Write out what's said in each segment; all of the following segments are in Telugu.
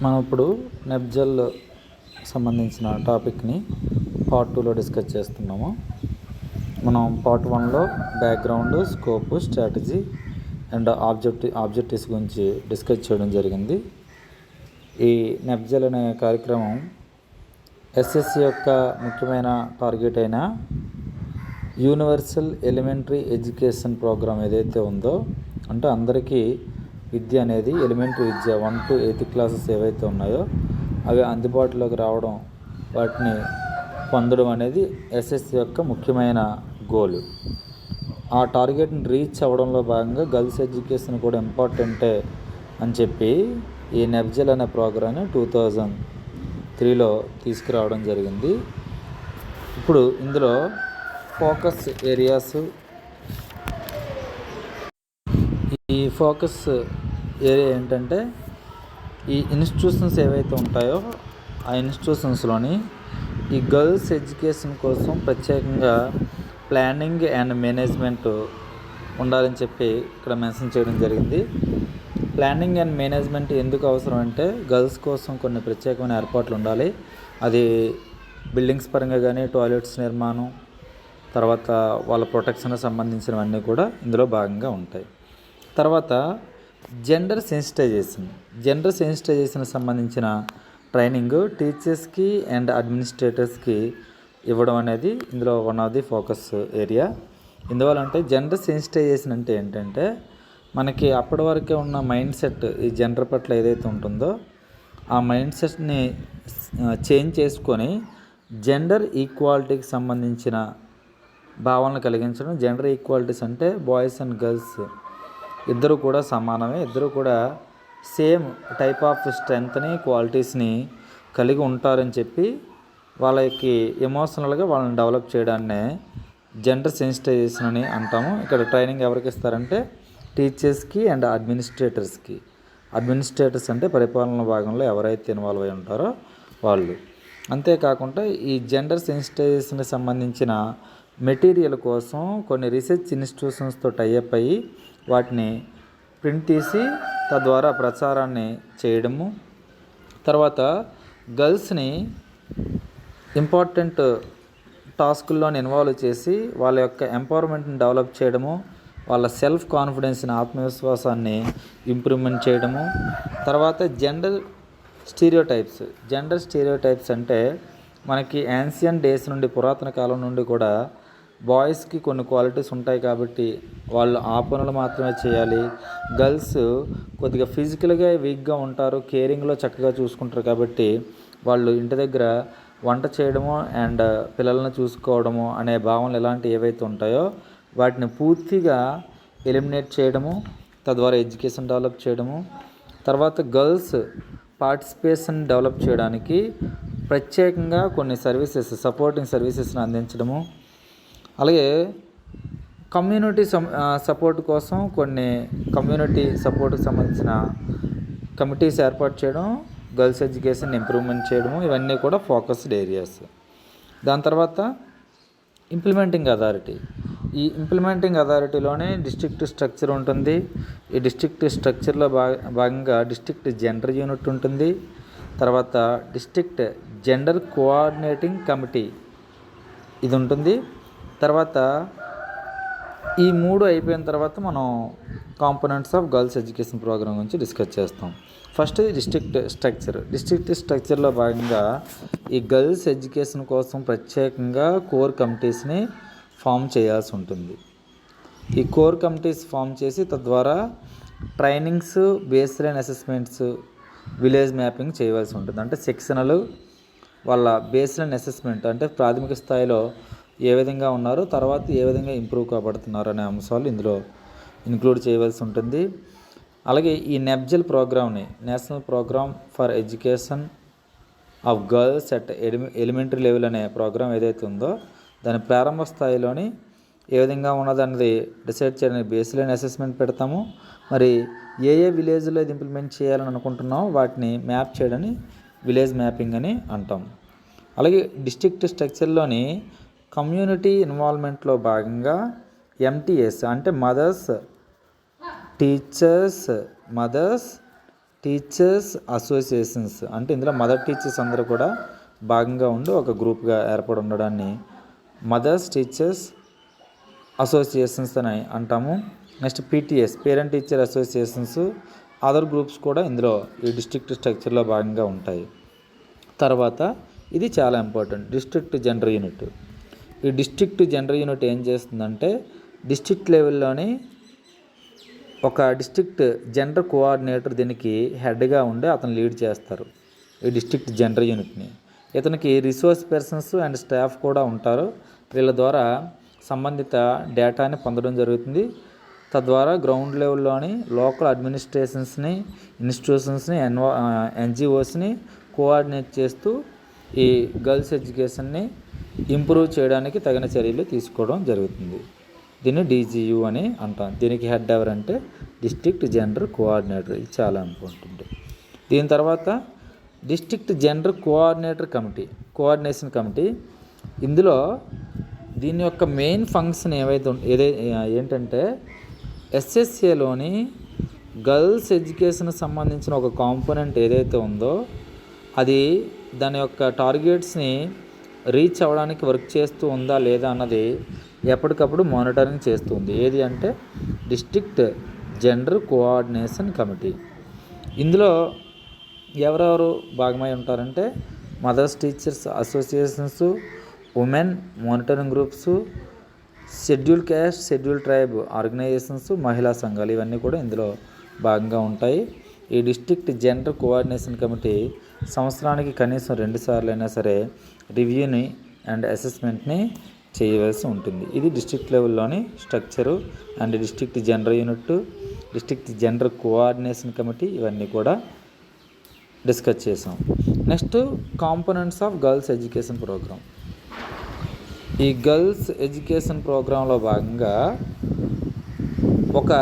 మనం ఇప్పుడు నెబ్జల్ సంబంధించిన టాపిక్ని పార్ట్ 2లో డిస్కస్ చేస్తున్నాము. మనం పార్ట్ 1లో background, scope, strategy and objectives గురించి డిస్కస్ చేయడం జరిగింది. ఈ నెబ్జల్ అనే కార్యక్రమం ఎస్ఎస్సి యొక్క ముఖ్యమైన టార్గెట్ అయిన యూనివర్సల్ ఎలిమెంటరీ ఎడ్యుకేషన్ ప్రోగ్రామ్ ఏదైతే ఉందో, అంటే అందరికీ విద్య అనేది elementary Vidya 1 to 8th classes ఏవైతే ఉన్నాయో అవి అందుబాటులోకి రావడం, వాటిని పొందడం అనేది ఎస్ఎస్సి యొక్క ముఖ్యమైన గోల్. ఆ టార్గెట్ని రీచ్ అవ్వడంలో భాగంగా గర్ల్స్ ఎడ్యుకేషన్ కూడా ఇంపార్టెంటే అని చెప్పి ఈ నెబ్జల్ అనే ప్రోగ్రామ్ని 2003లో తీసుకురావడం జరిగింది. ఇప్పుడు ఇందులో ఫోకస్ ఏరియాస్, ఈ ఫోకస్ ఏరియా ఏంటంటే ఈ ఇన్స్టిట్యూషన్స్ ఏవైతే ఉంటాయో ఆ ఇన్స్టిట్యూషన్స్లోని ఈ గర్ల్స్ ఎడ్యుకేషన్ కోసం ప్రత్యేకంగా ప్లానింగ్ అండ్ మేనేజ్మెంట్ ఉండాలని చెప్పి ఇక్కడ మెన్షన్ చేయడం జరిగింది. ప్లానింగ్ అండ్ మేనేజ్మెంట్ ఎందుకు అవసరం అంటే గర్ల్స్ కోసం కొన్ని ప్రత్యేకమైన ఏర్పాట్లు ఉండాలి. అది బిల్డింగ్స్ పరంగా కానీ, టాయిలెట్స్ నిర్మాణం, తర్వాత వాళ్ళ ప్రొటెక్షన్కి సంబంధించినవన్నీ కూడా ఇందులో భాగంగా ఉంటాయి. తర్వాత జెండర్ సెన్సిటైజేషన్ సంబంధించిన ట్రైనింగ్ టీచర్స్కి అండ్ అడ్మినిస్ట్రేటర్స్కి ఇవ్వడం అనేది ఇందులో one of the focus area. ఎందువల్లంటే జెండర్ సెన్సిటైజేషన్ అంటే ఏంటంటే మనకి అప్పటి వరకే ఉన్న మైండ్ సెట్ ఈ జెండర్ పట్ల ఏదైతే ఉంటుందో ఆ మైండ్ సెట్ని చేంజ్ చేసుకొని జెండర్ ఈక్వాలిటీకి సంబంధించిన భావనలు కలిగించడం. జెండర్ ఈక్వాలిటీస్ అంటే బాయ్స్ అండ్ గర్ల్స్ ఇద్దరు కూడా సమానమే, ఇద్దరు కూడా సేమ్ టైప్ ఆఫ్ స్ట్రెంగ్త్ని, క్వాలిటీస్ని కలిగి ఉంటారని చెప్పి వాళ్ళకి ఎమోషనల్గా వాళ్ళని డెవలప్ చేయడాన్నే జెండర్ సెన్సిటైజేషన్ అని అంటాము. ఇక్కడ ట్రైనింగ్ ఎవరికి ఇస్తారంటే టీచర్స్కి అండ్ అడ్మినిస్ట్రేటర్స్ అంటే పరిపాలన భాగంలో ఎవరైతే ఇన్వాల్వ్ అయి ఉంటారో వాళ్ళు. అంతేకాకుండా ఈ జెండర్ సెన్సిటైజేషన్కి సంబంధించిన మెటీరియల్ కోసం కొన్ని రీసెర్చ్ ఇన్స్టిట్యూషన్స్తో టైఅప్ అయ్యి వాటిని ప్రింట్ తీసి తద్వారా ప్రచారాన్ని చేయడము. తర్వాత గర్ల్స్ని ఇంపార్టెంట్ టాస్కుల్లోని ఇన్వాల్వ్ చేసి వాళ్ళ యొక్క ఎంపవర్మెంట్ని డెవలప్ చేయడము, వాళ్ళ సెల్ఫ్ కాన్ఫిడెన్స్ని, ఆత్మవిశ్వాసాన్ని ఇంప్రూవ్మెంట్ చేయడము. తర్వాత జెండర్ స్టీరియోటైప్స్ అంటే మనకి యాన్షియన్ డేస్ నుండి, పురాతన కాలం నుండి కూడా బాయ్స్కి కొన్ని క్వాలిటీస్ ఉంటాయి కాబట్టి వాళ్ళు ఆ పనులు మాత్రమే చేయాలి. గర్ల్స్ కొద్దిగా ఫిజికల్గా వీక్గా ఉంటారు, కేరింగ్లో చక్కగా చూసుకుంటారు కాబట్టి వాళ్ళు ఇంటి దగ్గర వంట చేయడము అండ్ పిల్లలను చూసుకోవడము అనే భావనలు ఇలాంటివి ఏవైతే ఉంటాయో వాటిని పూర్తిగా ఎలిమినేట్ చేయడము, తద్వారా ఎడ్యుకేషన్ డెవలప్ చేయడము. తర్వాత గర్ల్స్ పార్టిసిపేషన్ డెవలప్ చేయడానికి ప్రత్యేకంగా కొన్ని సపోర్టింగ్ సర్వీసెస్ని అందించడము. అలాగే కమ్యూనిటీ సపోర్ట్ కోసం కొన్ని కమ్యూనిటీ సపోర్ట్కి సంబంధించిన కమిటీస్ ఏర్పాటు చేయడం, గర్ల్స్ ఎడ్యుకేషన్ ఇంప్రూవ్మెంట్ చేయడము, ఇవన్నీ కూడా ఫోకస్డ్ ఏరియాస్. దాని తర్వాత ఇంప్లిమెంటింగ్ అథారిటీలోనే డిస్ట్రిక్ట్ స్ట్రక్చర్ ఉంటుంది. ఈ డిస్ట్రిక్ట్ స్ట్రక్చర్లో భాగంగా డిస్ట్రిక్ట్ జెండర్ యూనిట్ ఉంటుంది. తర్వాత డిస్ట్రిక్ట్ జెండర్ కోఆర్డినేటింగ్ కమిటీ ఇది ఉంటుంది. తర్వాత ఈ 3 అయిపోయిన తర్వాత మనం components of girls education program గురించి డిస్కస్ చేస్తాం. ఫస్ట్ డిస్ట్రిక్ట్ స్ట్రక్చర్లో భాగంగా ఈ గర్ల్స్ ఎడ్యుకేషన్ కోసం ప్రత్యేకంగా కోర్ కమిటీస్ని ఫామ్ చేయాల్సి ఉంటుంది. ఈ కోర్ కమిటీస్ ఫామ్ చేసి తద్వారా trainings, base line assessments, village mapping చేయవలసి ఉంటుంది. అంటే సెక్షనల్ వాళ్ళ బేస్ లైన్ అసెస్మెంట్ అంటే ప్రాథమిక స్థాయిలో ఏ విధంగా ఉన్నారో తర్వాత ఏ విధంగా ఇంప్రూవ్ కాబడుతున్నారు అనే అంశాలు ఇందులో ఇంక్లూడ్ చేయవలసి ఉంటుంది. అలాగే ఈ నెబ్జల్ ప్రోగ్రామ్ని national program for education of girls at elementary level అనే ప్రోగ్రామ్ ఏదైతే ఉందో దాని ప్రారంభ స్థాయిలోని ఏ విధంగా ఉన్నదన్నది డిసైడ్ చేయడానికి బేస్ లైన్ అసెస్మెంట్ పెడతాము. మరి ఏ విలేజ్లో ఇది ఇంప్లిమెంట్ చేయాలని అనుకుంటున్నామో వాటిని మ్యాప్ చేయడాన్ని విలేజ్ మ్యాపింగ్ అని అంటాం. అలాగే డిస్ట్రిక్ట్ స్ట్రక్చర్లోని కమ్యూనిటీ ఇన్వాల్వ్మెంట్లో భాగంగా మదర్స్ టీచర్స్ అసోసియేషన్స్ అంటే ఇందులో మదర్ టీచర్స్ అందరూ కూడా భాగంగా ఉండి ఒక గ్రూప్గా ఏర్పడి ఉండడాన్ని మదర్స్ టీచర్స్ అసోసియేషన్స్ అని అంటాము. Next PTS parent teacher associations other groups కూడా ఇందులో ఈ డిస్ట్రిక్ట్ స్ట్రక్చర్లో భాగంగా ఉంటాయి. తర్వాత ఇది చాలా ఇంపార్టెంట్, డిస్ట్రిక్ట్ జనరల్ యూనిట్. ఈ డిస్ట్రిక్ట్ జనరల్ యూనిట్ ఏం చేస్తుందంటే డిస్ట్రిక్ట్ లెవెల్లోని ఒక డిస్ట్రిక్ట్ జనరల్ కోఆర్డినేటర్ దీనికి హెడ్గా ఉండి అతను లీడ్ చేస్తారు ఈ డిస్ట్రిక్ట్ జనరల్ యూనిట్ని. ఇతనికి రిసోర్స్ పర్సన్స్ అండ్ స్టాఫ్ కూడా ఉంటారు. వీళ్ళ ద్వారా సంబంధిత డేటాని పొందడం జరుగుతుంది. తద్వారా గ్రౌండ్ లెవెల్లోని లోకల్ అడ్మినిస్ట్రేషన్స్ని, ఇన్స్టిట్యూషన్స్ని, ఎన్జిఓస్ని కోఆర్డినేట్ చేస్తూ ఈ గర్ల్స్ ఎడ్యుకేషన్ని ఇంప్రూవ్ చేయడానికి తగిన చర్యలు తీసుకోవడం జరుగుతుంది. దీన్ని డీజీయూ అని అంటాం. దీనికి హెడ్ ఎవరంటే డిస్ట్రిక్ట్ జనరల్ కోఆర్డినేటర్. ఇది చాలా ఇంపార్టెంట్. దీని తర్వాత డిస్ట్రిక్ట్ జనరల్ కోఆర్డినేషన్ కమిటీ. ఇందులో దీని యొక్క మెయిన్ ఫంక్షన్ ఏంటంటే ఎస్ఎస్ఏలోని గర్ల్స్ ఎడ్యుకేషన్ సంబంధించిన ఒక కాంపోనెంట్ ఏదైతే ఉందో అది దాని యొక్క టార్గెట్స్ని రీచ్ అవ్వడానికి వర్క్ చేస్తూ ఉందా లేదా అన్నది ఎప్పటికప్పుడు మానిటరింగ్ చేస్తుంది. ఏది అంటే డిస్ట్రిక్ట్ జనరల్ కోఆర్డినేషన్ కమిటీ. ఇందులో ఎవరెవరు భాగమై ఉంటారంటే mothers teachers associations, women monitoring groups, schedule caste, schedule tribe organizations, మహిళా సంఘాలు ఇవన్నీ కూడా ఇందులో భాగంగా ఉంటాయి. ఈ డిస్ట్రిక్ట్ జనరల్ కోఆర్డినేషన్ కమిటీ సంవత్సరానికి కనీసం 2 సార్లు అయినా సరే రివ్యూని అండ్ అసెస్మెంట్ని చేయవలసి ఉంటుంది. ఇది డిస్ట్రిక్ట్ లెవెల్లోని structure and district general unit, district general coordination committee ఇవన్నీ కూడా డిస్కస్ చేసాం. Next components of girls education programme. ఈ గర్ల్స్ ఎడ్యుకేషన్ ప్రోగ్రాంలో భాగంగా ఒక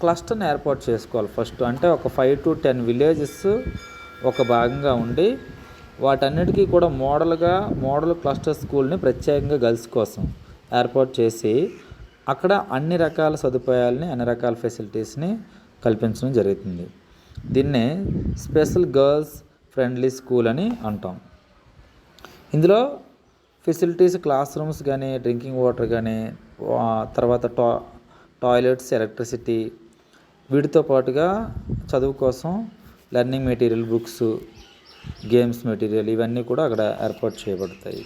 క్లస్టర్ని ఏర్పాటు చేసుకోవాలి ఫస్ట్. అంటే ఒక 5 to 10 విలేజెస్ ఒక భాగంగా ఉండి వాటన్నిటికీ కూడా మోడల్ క్లస్టర్ స్కూల్ని ప్రత్యేకంగా గర్ల్స్ కోసం ఏర్పాటు చేసి అక్కడ అన్ని రకాల సదుపాయాలని, అన్ని రకాల ఫెసిలిటీస్ని కల్పించడం జరుగుతుంది. దీన్నే స్పెషల్ గర్ల్స్ ఫ్రెండ్లీ స్కూల్ అని అంటాం. ఇందులో ఫెసిలిటీస్ క్లాస్ రూమ్స్ కానీ, డ్రింకింగ్ వాటర్ కానీ, తర్వాత టాయిలెట్స్, ఎలక్ట్రిసిటీ, వీటితో పాటుగా చదువు కోసం learning material, books, games material ఇవన్నీ కూడా అక్కడ ఏర్పాటు చేయబడతాయి.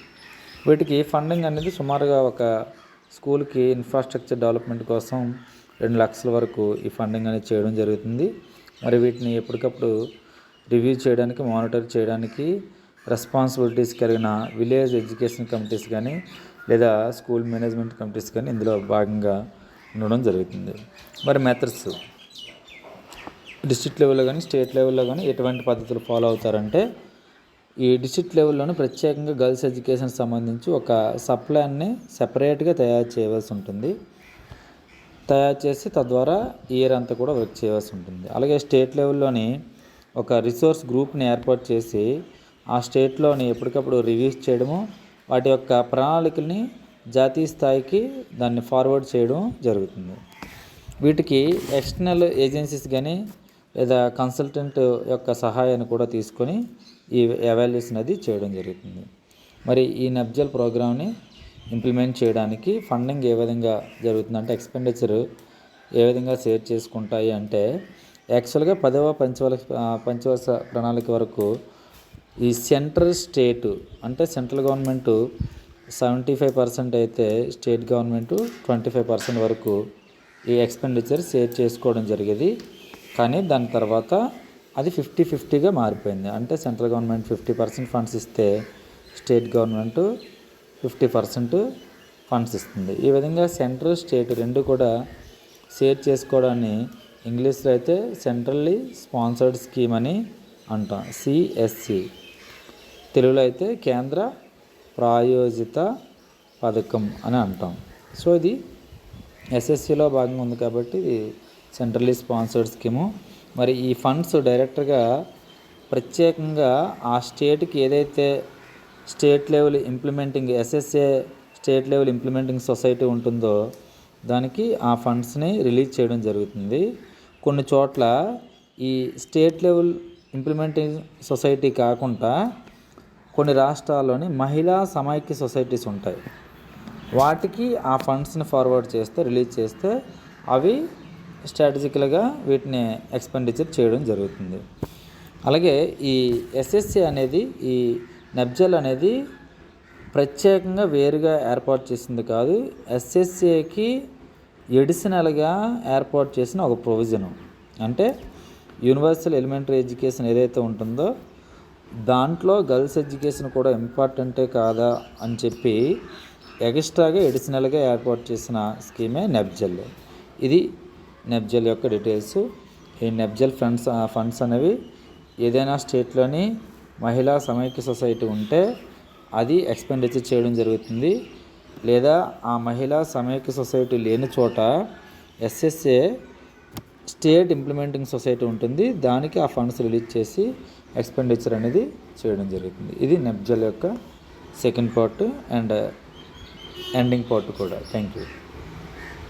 వీటికి ఫండింగ్ అనేది సుమారుగా ఒక స్కూల్కి ఇన్ఫ్రాస్ట్రక్చర్ డెవలప్మెంట్ కోసం 2 లక్షల వరకు ఈ ఫండింగ్ అనేది చేయడం జరుగుతుంది. మరి వీటిని ఎప్పటికప్పుడు రివ్యూ చేయడానికి, మానిటర్ చేయడానికి రెస్పాన్సిబిలిటీస్ కలిగిన విలేజ్ ఎడ్యుకేషన్ కమిటీస్ కానీ లేదా స్కూల్ మేనేజ్మెంట్ కమిటీస్ కానీ ఇందులో భాగంగా ఉండడం జరుగుతుంది. మరి మెథడ్స్ డిస్ట్రిక్ట్ లెవెల్లో కానీ స్టేట్ లెవెల్లో కానీ ఎటువంటి పద్ధతులు ఫాలో అవుతారంటే ఈ డిస్ట్రిక్ట్ లెవెల్లోనే ప్రత్యేకంగా గర్ల్స్ ఎడ్యుకేషన్ సంబంధించి ఒక సప్లాన్ని సెపరేట్గా తయారు చేయవలసి ఉంటుంది. తయారు చేసి తద్వారా ఇయర్ అంతా కూడా వర్క్ చేయవలసి ఉంటుంది. అలాగే స్టేట్ లెవెల్లోని ఒక రిసోర్స్ గ్రూప్ని ఏర్పాటు చేసి ఆ స్టేట్లోని ఎప్పటికప్పుడు రివ్యూస్ చేయడము, వాటి యొక్క ప్రణాళికల్ని జాతీయ స్థాయికి దాన్ని ఫార్వర్డ్ చేయడం జరుగుతుంది. వీటికి ఎక్స్టర్నల్ ఏజెన్సీస్ కానీ లేదా కన్సల్టెంట్ యొక్క సహాయాన్ని కూడా తీసుకొని ఈ ఎవాల్యుయేషన్ అది చేయడం జరుగుతుంది. మరి ఈ నెబ్జల్ ప్రోగ్రామ్ని ఇంప్లిమెంట్ చేయడానికి ఫండింగ్ ఏ విధంగా జరుగుతుందంటే ఎక్స్పెండిచర్ ఏ విధంగా షేర్ చేసుకుంటాయి అంటే యాక్చువల్గా 10వ పంచవర్ష ప్రణాళిక వరకు ఈ స్టేట్ అంటే సెంట్రల్ గవర్నమెంటు 75% అయితే స్టేట్ గవర్నమెంటు 25% వరకు ఈ ఎక్స్పెండిచర్ షేర్ చేసుకోవడం జరిగేది. కానీ దాని తర్వాత అది 50-50గా మారిపోయింది. అంటే సెంట్రల్ గవర్నమెంట్ 50% ఫండ్స్ ఇస్తే స్టేట్ గవర్నమెంట్ 50% ఫండ్స్ ఇస్తుంది. ఈ విధంగా సెంట్రల్ స్టేట్ రెండు కూడా షేర్ చేసుకోవడాన్ని ఇంగ్లీష్లో అయితే సెంట్రల్లీ స్పాన్సర్డ్ స్కీమ్ అని అంటాం, సిఎస్సి. తెలుగులో అయితే కేంద్ర ప్రాయోజిత పథకం అని అంటాం. సో ఇది ఎస్ఎస్సిలో భాగంగా ఉంది కాబట్టి ఇది సెంట్రల్లీ స్పాన్సర్డ్ స్కీము. మరి ఈ ఫండ్స్ డైరెక్ట్గా ప్రత్యేకంగా ఆ స్టేట్కి ఏదైతే state level implementing SSA state level implementing society ఉంటుందో దానికి ఆ ఫండ్స్ని రిలీజ్ చేయడం జరుగుతుంది. కొన్ని చోట్ల ఈ స్టేట్ లెవెల్ ఇంప్లిమెంటింగ్ సొసైటీ కాకుండా కొన్ని రాష్ట్రాల్లోని మహిళా సమైక్య సొసైటీస్ ఉంటాయి. వాటికి ఆ ఫండ్స్ని ఫార్వర్డ్ చేస్తే, రిలీజ్ చేస్తే అవి స్ట్రాటజికల్గా వీటిని ఎక్స్పెండిచర్ చేయడం జరుగుతుంది. అలాగే ఈ ఎస్ఎస్ఏ అనేది, ఈ నెబ్జల్ అనేది ప్రత్యేకంగా వేరుగా ఏర్పాటు చేసింది కాదు. ఎస్ఎస్ఏకి ఎడిషనల్గా ఏర్పాటు చేసిన ఒక ప్రొవిజను. అంటే యూనివర్సల్ ఎలిమెంటరీ ఎడ్యుకేషన్ ఏదైతే ఉంటుందో దాంట్లో గర్ల్స్ ఎడ్యుకేషన్ కూడా ఇంపార్టెంటే కాదా అని చెప్పి ఎక్స్ట్రాగా ఎడిషనల్గా ఏర్పాటు చేసిన స్కీమే నెబ్జల్. ఇది నెబ్జల్ యొక్క డీటెయిల్స్. ఈ నెబ్జల్ ఫండ్స్ అనేవి ఏదైనా స్టేట్లోని మహిళా సమైక్య సొసైటీ ఉంటే అది ఎక్స్పెండిచర్ చేయడం జరుగుతుంది. లేదా ఆ మహిళా సమైక్య సొసైటీ లేని చోట ఎస్ఎస్ఏ స్టేట్ ఇంప్లిమెంటింగ్ సొసైటీ ఉంటుంది, దానికి ఆ ఫండ్స్ రిలీజ్ చేసి ఎక్స్పెండిచర్ అనేది చేయడం జరుగుతుంది. ఇది నెబ్జల్ యొక్క second part and ending part కూడా. Thank you.